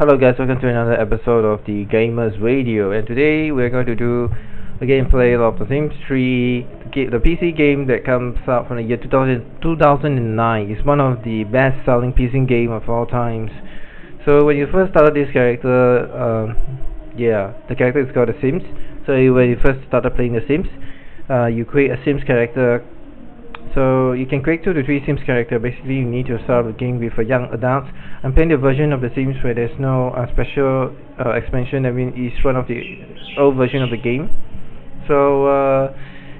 Hello guys, welcome to another episode of the Gamers Radio, and today we're going to do a gameplay of The Sims 3, the PC game that comes out from the year 2009. It's one of the best selling PC game of all times. So when you first started this character, the character is called The Sims. So when you first started playing The Sims, you create a Sims character. So you can create 2 to 3 Sims character. Basically you need to start the game with a young adult. I'm playing the version of the Sims where there's no special expansion. I mean, it's one of the old version of the game. So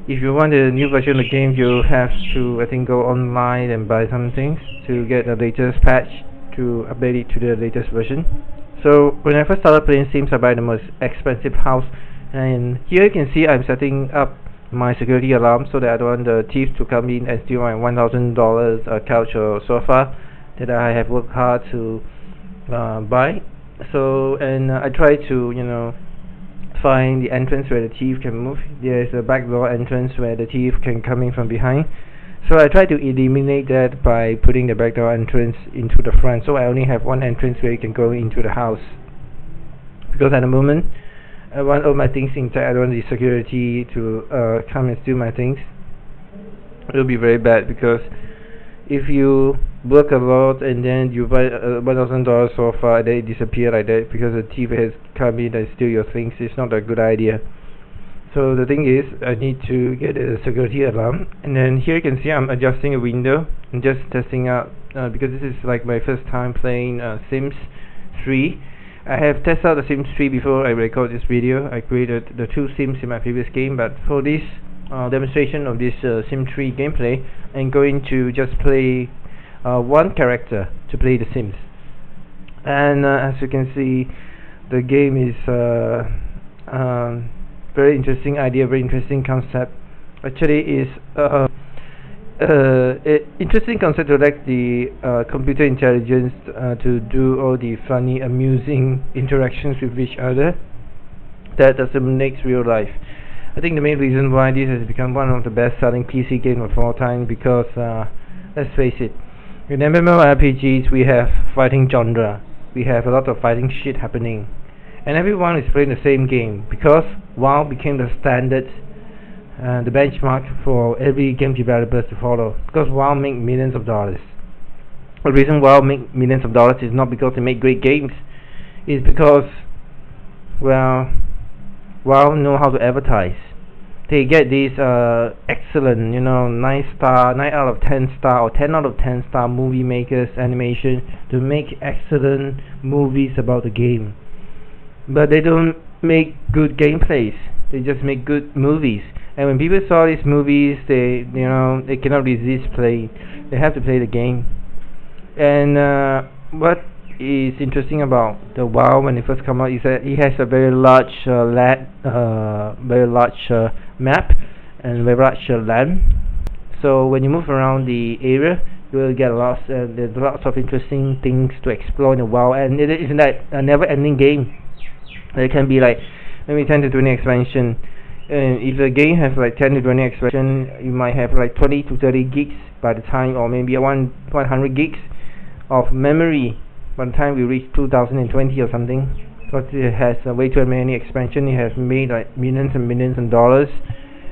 if you want a new version of the game, you have to, I think, go online and buy some things to get the latest patch to update it to the latest version. So when I first started playing Sims, I buy the most expensive house, and here you can see I'm setting up my security alarm so that I don't want the thieves to come in and steal my $1,000 couch or sofa that I have worked hard to buy. So I try to find the entrance where the thief can move. There's a back door entrance where the thief can come in from behind. So I try to eliminate that by putting the back door entrance into the front, so I only have one entrance where you can go into the house. Because at the moment I want all my things inside. I don't want the security to come and steal my things. It will be very bad, because if you work a lot and then you buy a $1,000 sofa and then it disappears like that because the thief has come in and steal your things, it's not a good idea. So the thing is, I need to get a security alarm, and then here you can see I'm adjusting a window. I'm just testing out because this is like my first time playing Sims 3. I have tested out the Sims 3 before I record this video. I created the 2 Sims in my previous game, but for this demonstration of this Sim 3 gameplay, I'm going to just play one character to play the Sims. And as you can see, the game is very interesting idea, very interesting concept. Actually, is interesting concept to like the computer intelligence to do all the funny, amusing interactions with each other that simulates real life. I think the main reason why this has become one of the best-selling PC games of all time, because let's face it, in MMORPGs we have fighting genre, we have a lot of fighting shit happening, and everyone is playing the same game because WoW became the standard, the benchmark for every game developer to follow, because WoW make millions of dollars. The reason WoW make millions of dollars is not because they make great games, it's because, well, WoW know how to advertise. They get these excellent, 9 out of 10 star or 10 out of 10 star movie makers, animation, to make excellent movies about the game. But they don't make good gameplays, they just make good movies. And when people saw these movies, they cannot resist playing. They have to play the game. And what is interesting about the WoW when it first come out is that it has a very large map and very large land. So when you move around the area, you will get lost, and there's lots of interesting things to explore in the WoW. And it isn't like a never-ending game. It can be like maybe 10 to 20 expansion. And if the game has like 10 to 20 expansion, you might have like 20 to 30 gigs by the time, or maybe 100 gigs of memory by the time we reach 2020 or something, because it has way too many expansion. It has made like millions and millions of dollars,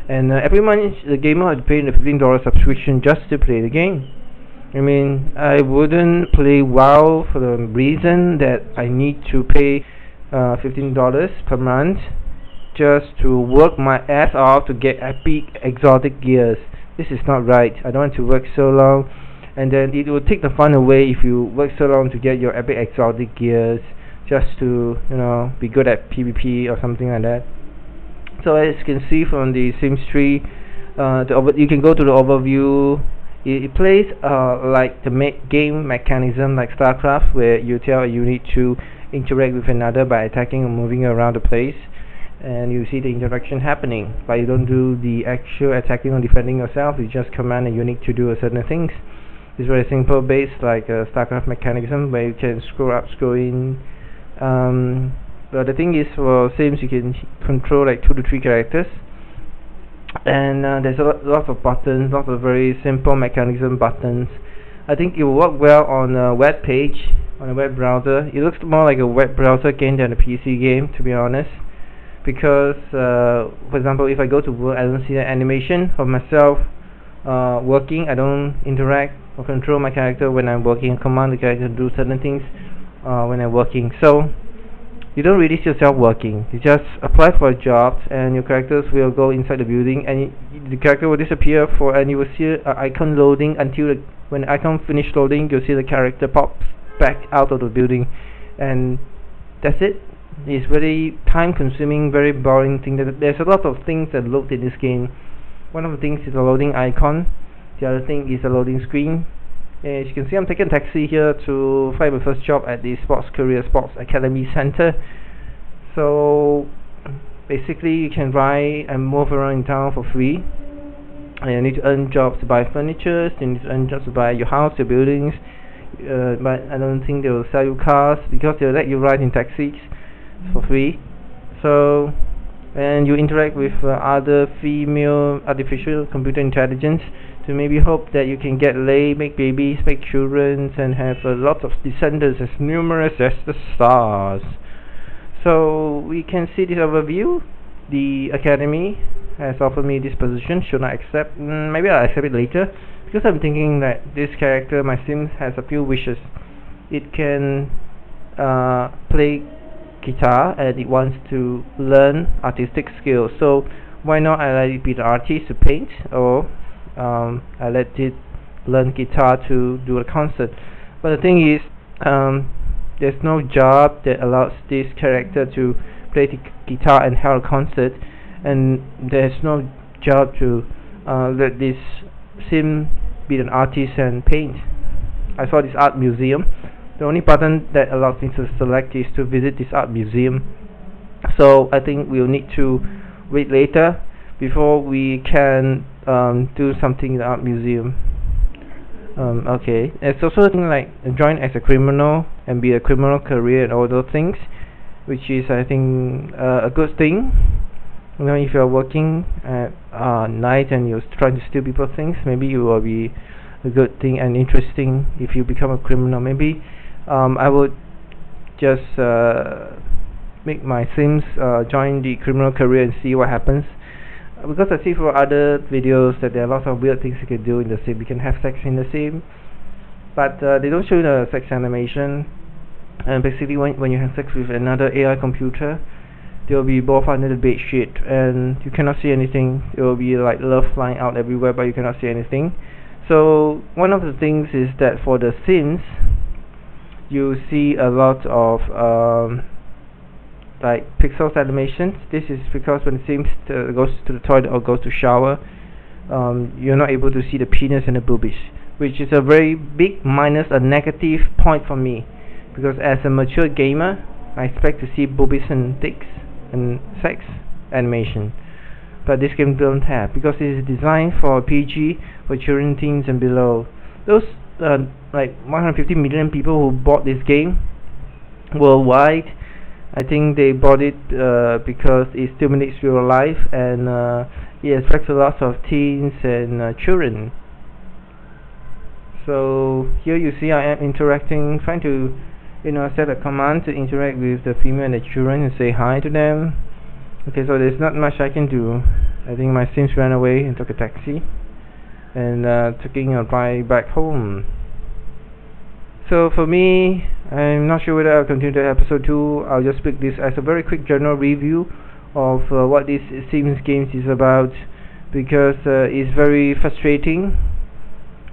and every month the gamer is paying a $15 subscription just to play the game. I mean, I wouldn't play WoW for the reason that I need to pay $15 per month just to work my ass off to get epic exotic gears. This is not right. I don't want to work so long, and then it will take the fun away if you work so long to get your epic exotic gears just to be good at PvP or something like that. So as you can see from the Sims 3, you can go to the overview. It plays like the game mechanism like StarCraft, where you tell a unit to interact with another by attacking or moving around the place, and you see the interaction happening, but you don't do the actual attacking or defending yourself. You just command a unit to do certain things. It's very simple, based like a StarCraft mechanism where you can scroll up, scroll in. But the thing is, for Sims you can control like 2 to 3 characters, and there's lots of buttons, lots of very simple mechanism buttons. I think it will work well on a web page, on a web browser. It looks more like a web browser game than a PC game, to be honest. Because, for example, if I go to work, I don't see the animation of myself working. I don't interact or control my character when I'm working. Command the character to do certain things when I'm working. So you don't really see yourself working. You just apply for a job, and your characters will go inside the building, and the character will disappear and you will see an icon loading until when the icon finish loading, you'll see the character pops back out of the building, and that's it. It's very time-consuming, very boring thing. There's a lot of things that load in this game. One of the things is a loading icon. The other thing is a loading screen. As you can see, I'm taking a taxi here to find my first job at the Sports Career Sports Academy Center. So basically, you can ride and move around in town for free. And you need to earn jobs to buy furniture. You need to earn jobs to buy your house, your buildings. But I don't think they will sell you cars because they'll let you ride in taxis for free. So, and you interact with other female artificial computer intelligence to maybe hope that you can get laid, make babies, make children, and have a lot of descendants as numerous as the stars. So we can see this overview. The academy has offered me this position. Should I accept? Maybe I'll accept it later, because I'm thinking that this character, my Sims, has a few wishes. It can play guitar, and it wants to learn artistic skills. So why not I let it be the artist to paint, or I let it learn guitar to do a concert. But the thing is, there's no job that allows this character to play the guitar and have a concert, and there's no job to let this Sim be an artist and paint. I saw this art museum. The only button that allows me to select is to visit this art museum. So I think we'll need to wait later before we can do something in the art museum. Okay, it's also a thing like join as a criminal and be a criminal career and all those things, which is, I think, a good thing. You know, if you're working at night and you're trying to steal people's things, maybe it will be a good thing and interesting if you become a criminal. Maybe I would just make my Sims join the criminal career and see what happens. Because I see from other videos that there are lots of weird things you can do in the Sim. You can have sex in the Sim, but they don't show you the sex animation. And basically, when you have sex with another AI computer, they will be both under the bed sheet, and you cannot see anything. It will be like love flying out everywhere, but you cannot see anything. So one of the things is that for the Sims, you see a lot of like pixels animations. This is because when Sims goes to the toilet or goes to shower, you're not able to see the penis and the boobies, which is a very big minus, a negative point for me, because as a mature gamer, I expect to see boobies and dicks and sex animation. But this game don't have, because it is designed for PG, for children, teens and below. Those like 150 million people who bought this game worldwide, I think they bought it because it stimulates real life, and it attracts a lot of teens and children. So here you see I am interacting, trying to set a command to interact with the female and the children and say hi to them. Okay, so there's not much I can do. I think my Sims ran away and took a taxi and taking a ride back home. So for me, I'm not sure whether I'll continue to episode 2. I'll just pick this as a very quick general review of what this Sims games is about, because it's very frustrating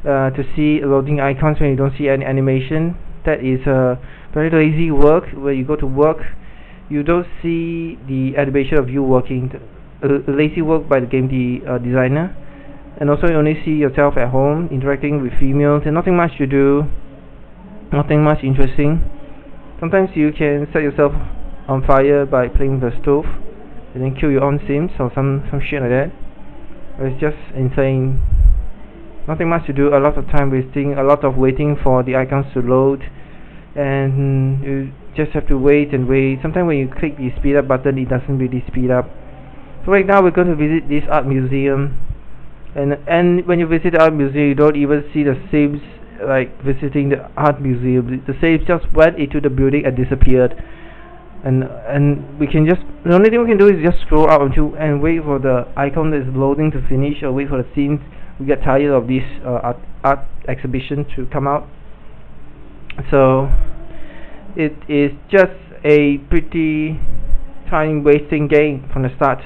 to see loading icons when you don't see any animation. That is very lazy work. Where you go to work, you don't see the animation of you working. Lazy work by the game designer. And also you only see yourself at home interacting with females and nothing much to do, nothing much interesting. Sometimes you can set yourself on fire by playing the stove and then kill your own Sims or some shit like that. It's just insane. Nothing much to do, a lot of time wasting, a lot of waiting for the icons to load, and you just have to wait and wait. Sometimes when you click the speed up button, it doesn't really speed up. So right now we're going to visit this art museum, and when you visit the art museum, you don't even see the Sims like visiting the art museum. The safe just went into the building and disappeared, and we can just, the only thing we can do is just scroll up until and wait for the icon that is loading to finish, or wait for the scenes. We get tired of this art exhibition to come out. So it is just a pretty time wasting game from the start.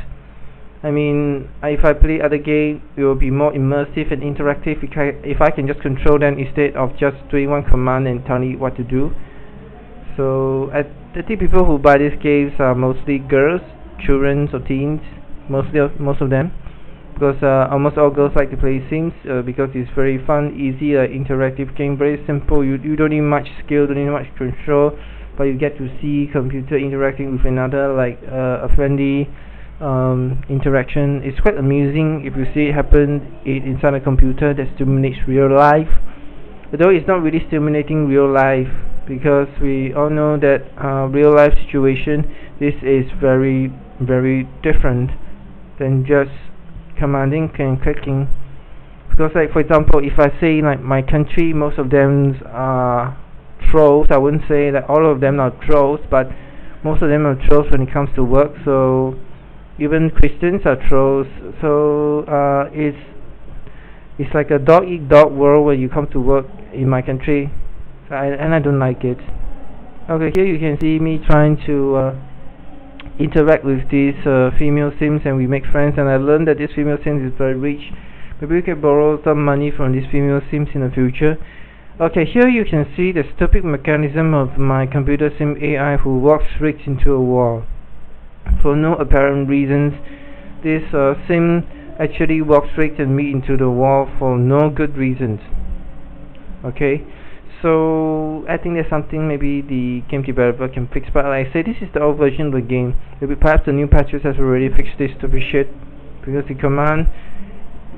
I mean, if I play other game, it will be more immersive and interactive if I can just control them instead of just doing one command and telling it what to do. So I think people who buy these games are mostly girls, children or teens, most of them, because almost all girls like to play Sims because it's very fun, easy, interactive game, very simple. You don't need much skill, don't need much control, but you get to see computer interacting with another, like a friendly interaction. It's quite amusing if you see it happen inside a computer that stimulates real life, although it's not really stimulating real life, because we all know that real life situation, this is very, very different than just commanding and clicking. Because, like, for example, if I say like my country, most of them are trolls. I wouldn't say that all of them are trolls, but most of them are trolls when it comes to work. So even Christians are trolls. So it's like a dog eat dog world when you come to work in my country, and I don't like it. Okay, here you can see me trying to interact with these female Sims, and we make friends, and I learned that this female Sim is very rich. Maybe we can borrow some money from these female Sims in the future. Okay, here you can see the stupid mechanism of my computer Sim AI who walks straight into a wall. For no apparent reasons, this Sim actually walks straight and me into the wall for no good reasons. Okay, so I think there's something maybe the game developer can fix, but like I say, this is the old version of the game. Maybe perhaps the new patches has already fixed this stupid shit, because the command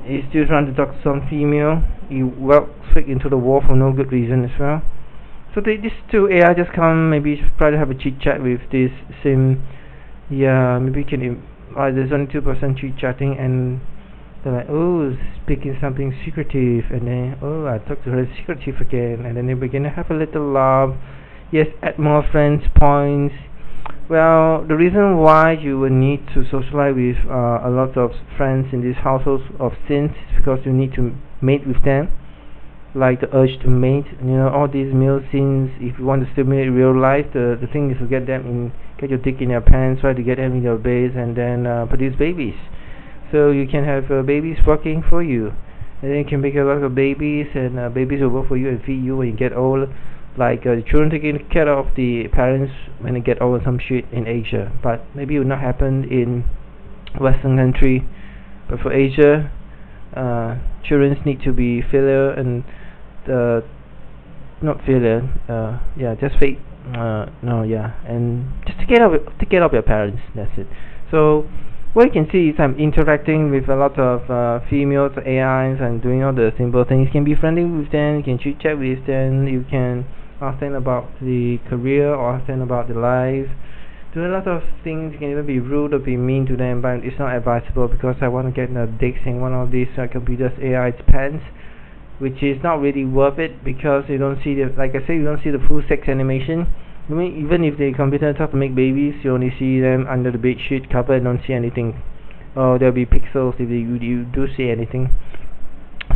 is still trying to talk to some female. You walk straight into the wall for no good reason as well. So these two AI just come, maybe try to have a chit chat with this Sim. Yeah, maybe can there's only 2% chit chatting, and they're like, oh, speaking something secretive, and then, oh, I talked to her secretive again, and then they begin to have a little laugh. Yes, add more friends points. Well, the reason why you will need to socialize with a lot of friends in these households of Sims is because you need to mate with them, like the urge to mate. You know, all these male Sims, if you want to stimulate real life, the thing is to get them in, get your dick in their pants, try to get them in your base, and then produce babies. So you can have babies working for you, and then you can make a lot of babies, and babies will work for you and feed you when you get old. Like the children taking care of the parents when they get old or some shit in Asia, but maybe it will not happen in Western country. But for Asia, children need to be filial and not filial, yeah, just fake. No, yeah, and just take care of your parents. That's it. So what you can see is I'm interacting with a lot of females, AIs, and doing all the simple things. You can be friendly with them, you can chit chat with them, you can ask them about the career or ask them about the life. Do a lot of things. You can even be rude or be mean to them, but it's not advisable, because I want to get the dicks in one of these computers AI's pants, which is not really worth it, because you don't see the, like I say, you don't see the full sex animation. I mean, even if the computer talk to make babies, you only see them under the bed sheet cover and don't see anything. Or there'll be pixels if you do see anything.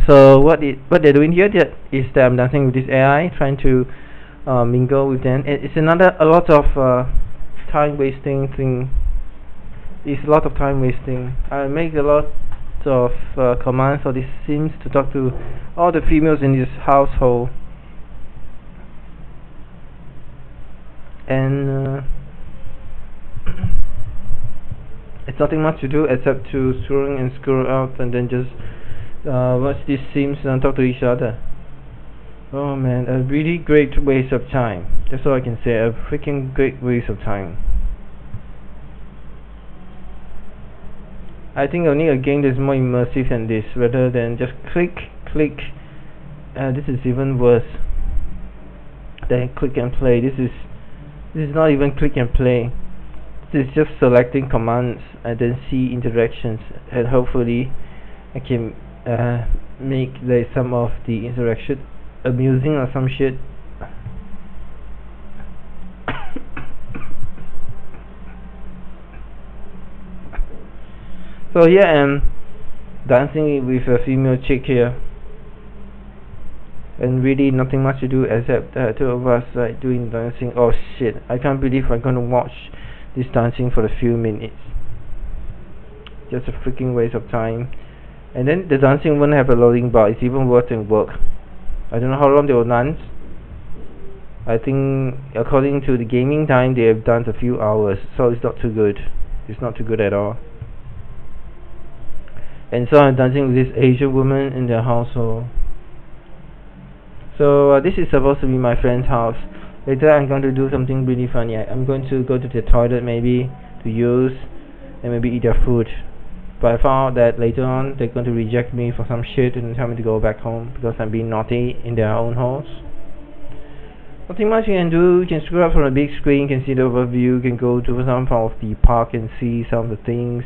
So what they're doing here is that I'm dancing with this AI, trying to mingle with them. It's a lot of time wasting thing. It's a lot of time wasting. I make a lot of commands for these Sims to talk to all the females in this household. And it's nothing much to do except to scroll and scroll out, and then just watch these Sims and talk to each other. Oh man, a really great waste of time. That's all I can say. A freaking great waste of time. I think I'll need a game that's more immersive than this, rather than just click. This is even worse than click and play. This is not even click and play. This is just selecting commands and then see interactions, and hopefully I can make some of the interaction amusing or some shit. So here I am dancing with a female chick here, and really nothing much to do except two of us like doing dancing. Oh shit, I can't believe I'm gonna watch this dancing for a few minutes. Just a freaking waste of time. And then the dancing won't have a loading bar. It's even worse than work. I don't know how long they will dance. I think according to the gaming time they have danced a few hours, so it's not too good. It's not too good at all. And so I'm dancing with this Asian woman in their household. So this is supposed to be my friend's house. Later I'm going to do something really funny. I'm going to go to the toilet maybe to use and maybe eat their food. But I found out that later on they're going to reject me for some shit and tell me to go back home because I'm being naughty in their own house. Nothing much you can do. You can scroll up from a big screen, you can see the overview, you can go to some part of the park and see some of the things.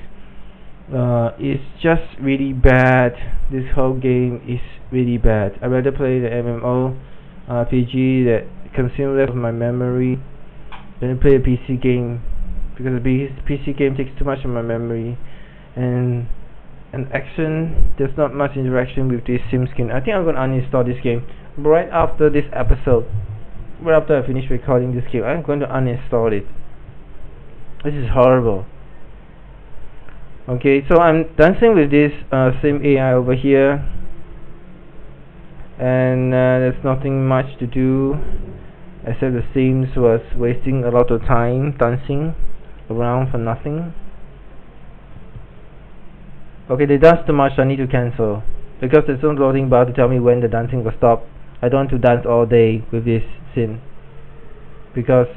It's just really bad. This whole game is really bad. I'd rather play the MMO RPG that consumes less of my memory than play a PC game, because the PC game takes too much of my memory. And action, there's not much interaction with this sim skin. I think I'm gonna uninstall this game right after this episode. Right after I finish recording this game, I'm going to uninstall it. This is horrible. Okay, so I'm dancing with this sim AI over here, and there's nothing much to do except the Sims was wasting a lot of time dancing around for nothing. Okay, they dance too much, so I need to cancel because there's no loading bar to tell me when the dancing will stop. I don't want to dance all day with this sim because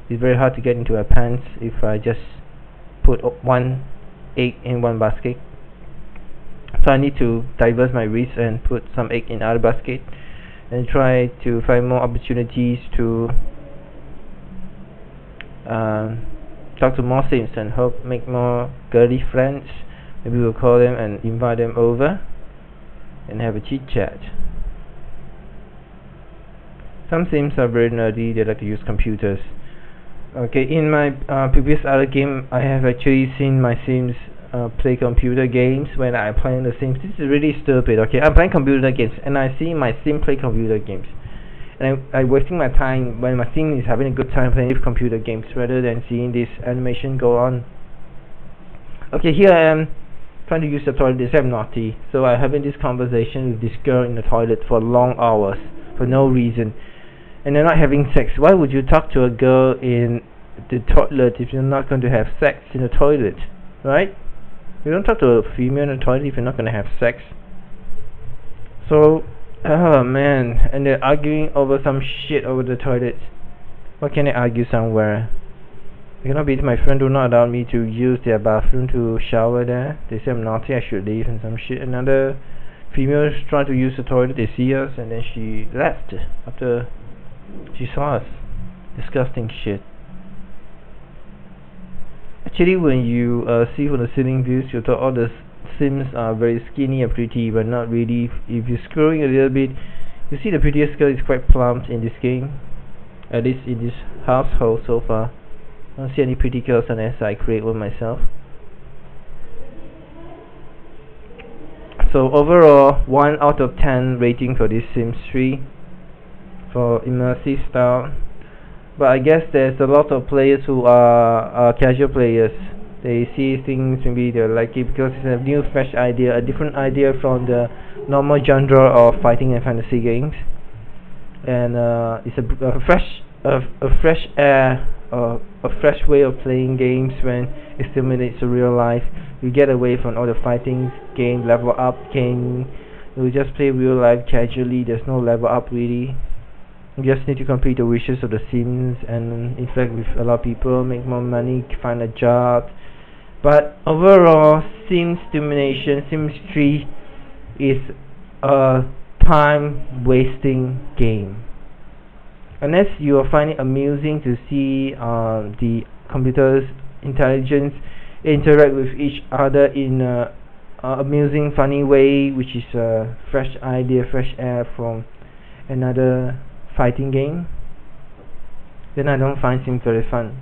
it's very hard to get into my pants if I just put one egg in one basket. So I need to diverse my risk and put some egg in other basket and try to find more opportunities to talk to more sims and hope make more girly friends. Maybe we'll call them and invite them over and have a chit chat. Some sims are very nerdy, they like to use computers. Okay, in my previous other game, I have actually seen my sims play computer games when I play the sims. This is really stupid. Okay, I'm playing computer games and I see my sim play computer games, and I'm wasting my time when my sim is having a good time playing with computer games rather than seeing this animation go on. Okay, here I am trying to use the toilet. They say I'm naughty, so I'm having this conversation with this girl in the toilet for long hours for no reason, and they're not having sex. Why would you talk to a girl in the toilet if you're not going to have sex in the toilet, right? You don't talk to a female in the toilet if you're not going to have sex. So, oh man, and they're arguing over some shit over the toilet. Why can't they argue somewhere? It cannot be my friend do not allow me to use their bathroom to shower there. They say I'm naughty, I should leave and some shit. Another female is trying to use the toilet, they see us and then she left after she saw us. Disgusting shit. Actually, when you see from the ceiling views, you thought all the sims are very skinny and pretty, but not really. If you're scrolling a little bit, you see the prettiest girl is quite plump in this game, at least in this household so far. I don't see any pretty girls unless I create one myself. So overall, 1 out of 10 rating for this Sims 3 for immersive style. But I guess there's a lot of players who are casual players. They see things, maybe they like it because it's a new fresh idea, a different idea from the normal genre of fighting and fantasy games. And it's a fresh air, a fresh way of playing games when it stimulates the real life. You get away from all the fighting game, level up game. You just play real life casually. There's no level up really. You just need to complete the wishes of the Sims and interact with a lot of people, make more money, find a job. But overall, Sims Domination, Sims 3 is a time wasting game. Unless you are finding it amusing to see the computer's intelligence interact with each other in a amusing, funny way, which is a fresh idea, fresh air from another fighting game, then I don't find Sims very fun.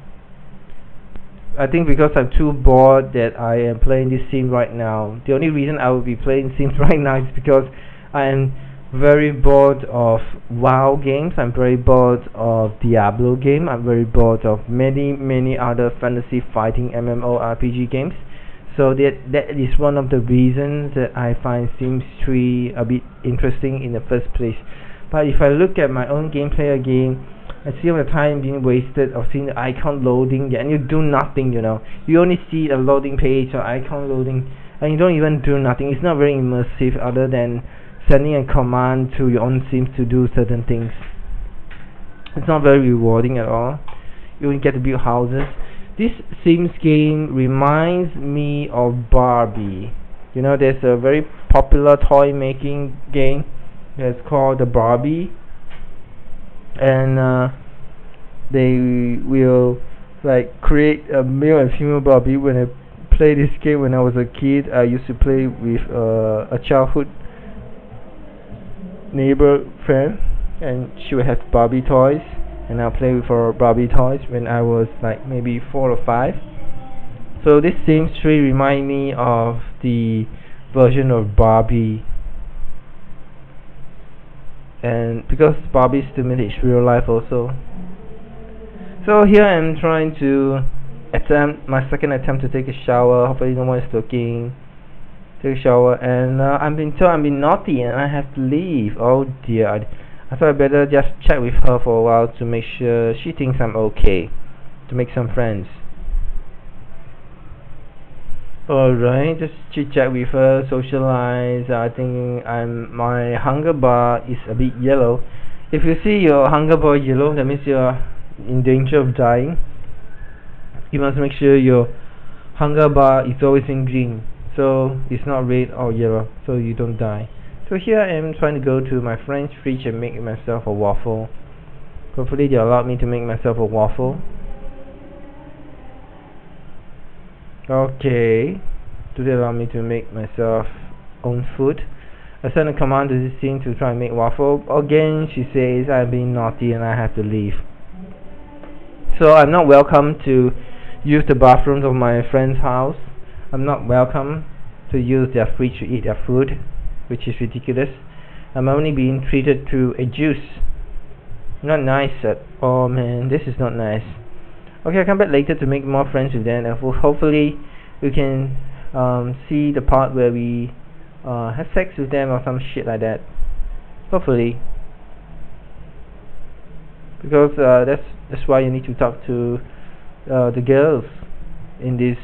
I think because I'm too bored that I am playing this sim right now. The only reason I will be playing Sims right now is because I am very bored of WoW games. I'm very bored of Diablo game. I'm very bored of many other fantasy fighting MMORPG games. So that is one of the reasons that I find Sims 3 a bit interesting in the first place. But if I look at my own gameplay again, I see all the time being wasted of seeing the icon loading, and you do nothing, you know. You only see a loading page or icon loading, and you don't even do nothing. It's not very immersive other than sending a command to your own Sims to do certain things. It's not very rewarding at all. You only get to build houses. This Sims game reminds me of Barbie. You know, there's a very popular toy making game that's called the Barbie, and they will like create a male and female Barbie. When I played this game when I was a kid, I used to play with a childhood neighbor friend, and she would have Barbie toys, and I'll play with her Barbie toys when I was like maybe 4 or 5. So this Sims 3 remind me of the version of Barbie, and because Barbie stimulates real life also. So here I am trying to attempt my second attempt to take a shower. Hopefully no one is looking. Take a shower, and I'm being told I'm being naughty and I have to leave. Oh dear, I thought I better just chat with her for a while to make sure she thinks I'm okay, to make some friends. Alright, just chit chat with her, socialize. I think my hunger bar is a bit yellow. If you see your hunger bar yellow, that means you're in danger of dying. You must make sure your hunger bar is always in green, so it's not red or yellow, so you don't die. So here I am trying to go to my friend's fridge and make myself a waffle. Hopefully they allowed me to make myself a waffle. Okay, do they allow me to make myself own food? I send a command to this thing to try and make waffle. Again she says I'm being naughty and I have to leave. So I'm not welcome to use the bathrooms of my friend's house. I'm not welcome to use their fridge to eat their food, which is ridiculous. I'm only being treated to a juice. Not nice at all, man. This is not nice. Okay, I'll come back later to make more friends with them, and hopefully we can see the part where we have sex with them or some shit like that. Hopefully, because that's why you need to talk to the girls in this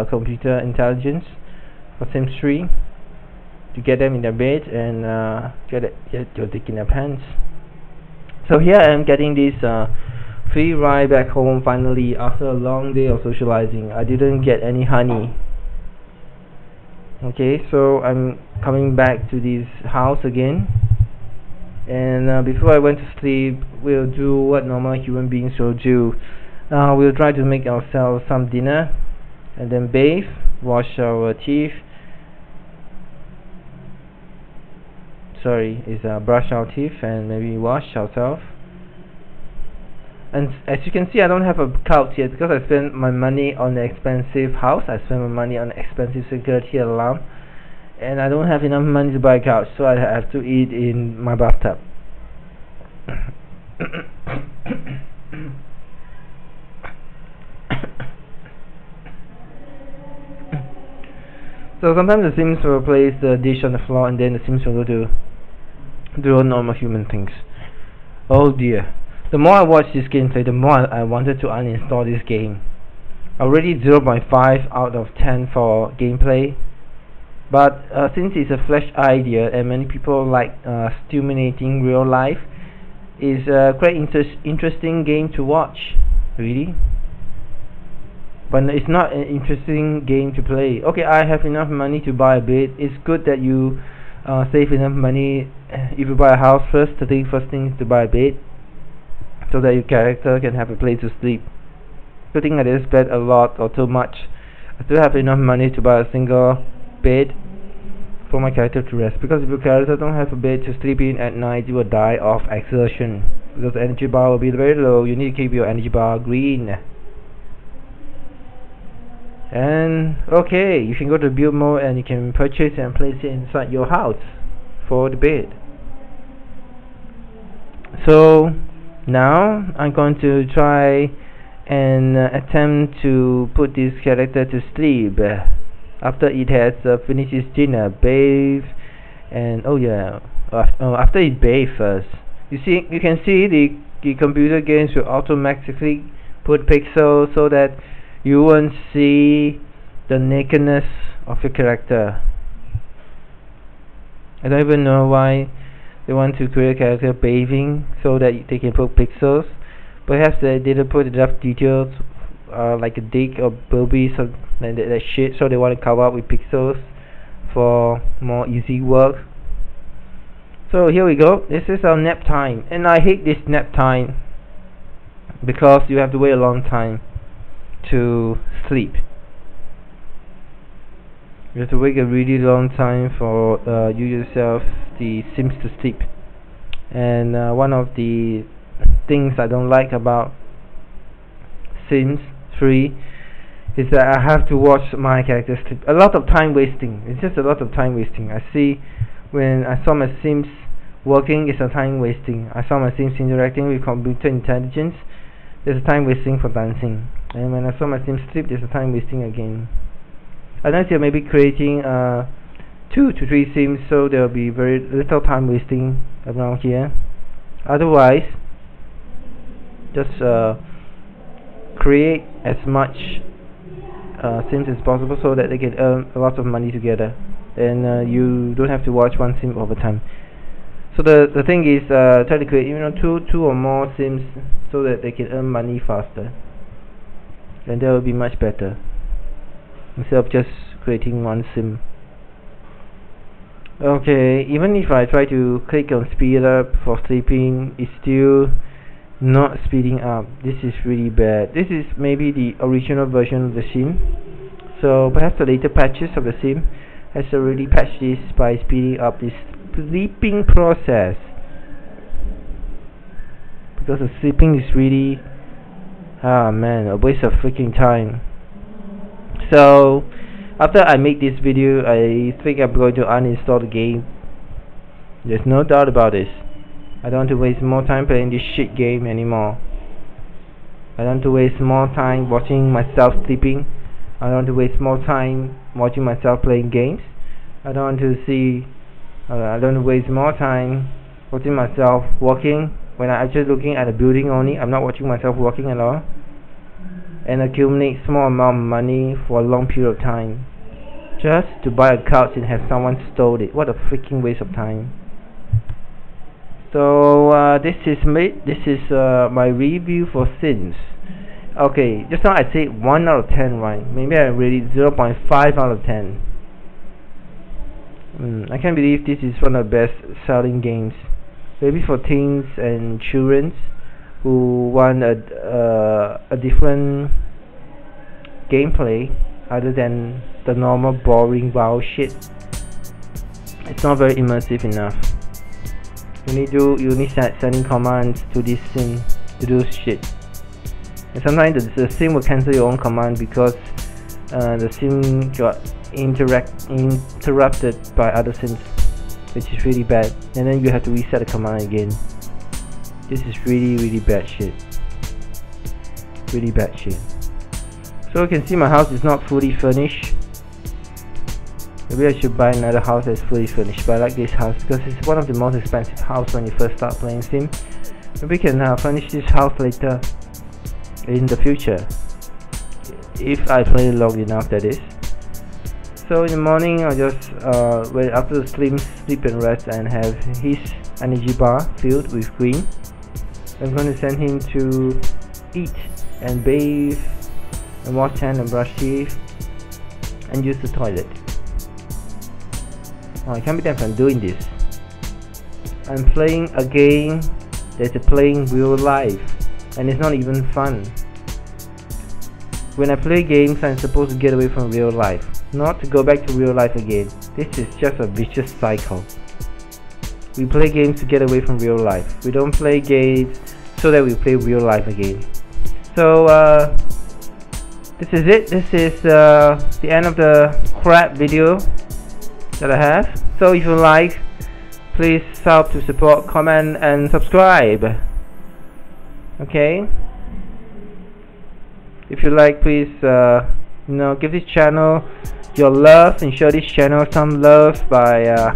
computer intelligence for Sims 3, to get them in their bed and get your dick in their pants. So here I am getting this free ride back home finally after a long day of socializing. I didn't get any honey. Okay, so I'm coming back to this house again, and before I went to sleep, we'll do what normal human beings will do. We'll try to make ourselves some dinner, and then bathe, wash our teeth. Brush our teeth and maybe wash ourselves. And as you can see, I don't have a couch yet because I spent my money on an expensive house. I spent my money on an expensive security alarm, and I don't have enough money to buy a couch, so I have to eat in my bathtub. So sometimes the Sims will place the dish on the floor, and then the Sims will go to do normal human things. Oh dear. The more I watch this gameplay, the more I wanted to uninstall this game. Already 0.5 out of 10 for gameplay, but since it's a fresh idea and many people like stimulating real life, it's a quite interesting game to watch, really. But it's not an interesting game to play. Okay, I have enough money to buy a bed. It's good that you save enough money. If you buy a house first, the first thing is to buy a bed, so that your character can have a place to sleep. Good thing I didn't spend a lot or too much. I still have enough money to buy a single bed. for my character to rest, because if your character don't have a bed to sleep in at night, you will die of exertion, because the energy bar will be very low. You need to keep your energy bar green. And okay, you can go to build mode and you can purchase and place it inside your house for the bed. So now I'm going to try and attempt to put this character to sleep after it has finished its dinner, bathe, and oh yeah, after it bathe first. You can see the computer games will automatically put pixels so that you won't see the nakedness of your character. I don't even know why they want to create a character bathing so that they can put pixels. Perhaps they didn't put enough details, like a dick or boobies or that shit, so they want to cover up with pixels for more easy work. So here we go. This is our nap time, and I hate this nap time because you have to wait a long time to sleep. You have to wait a really long time for you yourself, the Sims, to sleep. And one of the things I don't like about Sims 3 is that I have to watch my characters sleep. A lot of time wasting. It's just a lot of time wasting. I see when I saw my Sims working, it's a time wasting. I saw my Sims interacting with computer intelligence, there's a time wasting for dancing. And when I saw my Sims sleep, there's a time wasting again. Unless you're maybe creating 2 to 3 Sims, so there will be very little time wasting around here. Otherwise, just create as much Sims as possible so that they can earn a lot of money together, and you don't have to watch one Sim over time. So the thing is, try to create two or more Sims so that they can earn money faster, and that will be much better instead of just creating one Sim. Okay, even if I try to click on speed up for sleeping, it's still not speeding up. This is really bad. This is maybe the original version of the Sim, so perhaps the later patches of the Sim has already patched this by speeding up this sleeping process, because the sleeping is really, man, a waste of freaking time. So after I make this video, I think I'm going to uninstall the game. There's no doubt about this. I don't want to waste more time playing this shit game anymore. I don't want to waste more time watching myself sleeping. I don't want to waste more time watching myself playing games. I don't want to waste more time watching myself walking when I'm actually looking at a building only. I'm not watching myself walking at all, and accumulate small amount of money for a long period of time just to buy a couch and have someone stole it. What a freaking waste of time. So this is my review for Sims. Okay, just now I said 1 out of 10, right? Maybe I rated 0.5 out of 10. I can't believe this is one of the best selling games. Maybe for teens and children who want a different gameplay other than the normal boring WoW shit. It's not very immersive enough. You need sending commands to this Sim to do shit, and sometimes the Sim will cancel your own command because the Sim got interrupted by other Sims, which is really bad, and then you have to reset the command again. This is really bad shit. Really bad shit. So you can see my house is not fully furnished. Maybe I should buy another house that's fully furnished, but I like this house because it's one of the most expensive houses when you first start playing Sim. Maybe we can furnish this house later in the future, if I play long enough, that is. So in the morning I'll just wait after the sleep and rest and have his energy bar filled with green. I'm going to send him to eat and bathe and wash hands and brush teeth and use the toilet. I can't believe I'm doing this. I'm playing a game that's playing real life, and it's not even fun. When I play games, I'm supposed to get away from real life, not to go back to real life again. This is just a vicious cycle. We play games to get away from real life. We don't play games so that we play real life again. So this is it. This is the end of the crap video that I have. So if you like, please help to support, comment and subscribe. Okay, if you like, please give this channel your love and show this channel some love by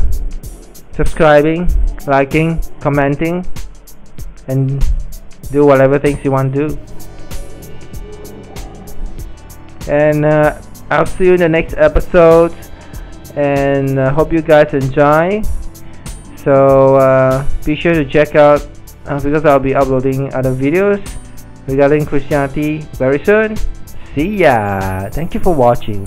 subscribing, liking, commenting, and do whatever things you want to do. And I'll see you in the next episode, and hope you guys enjoy. So be sure to check out because I'll be uploading other videos regarding Christianity very soon. See ya. Thank you for watching.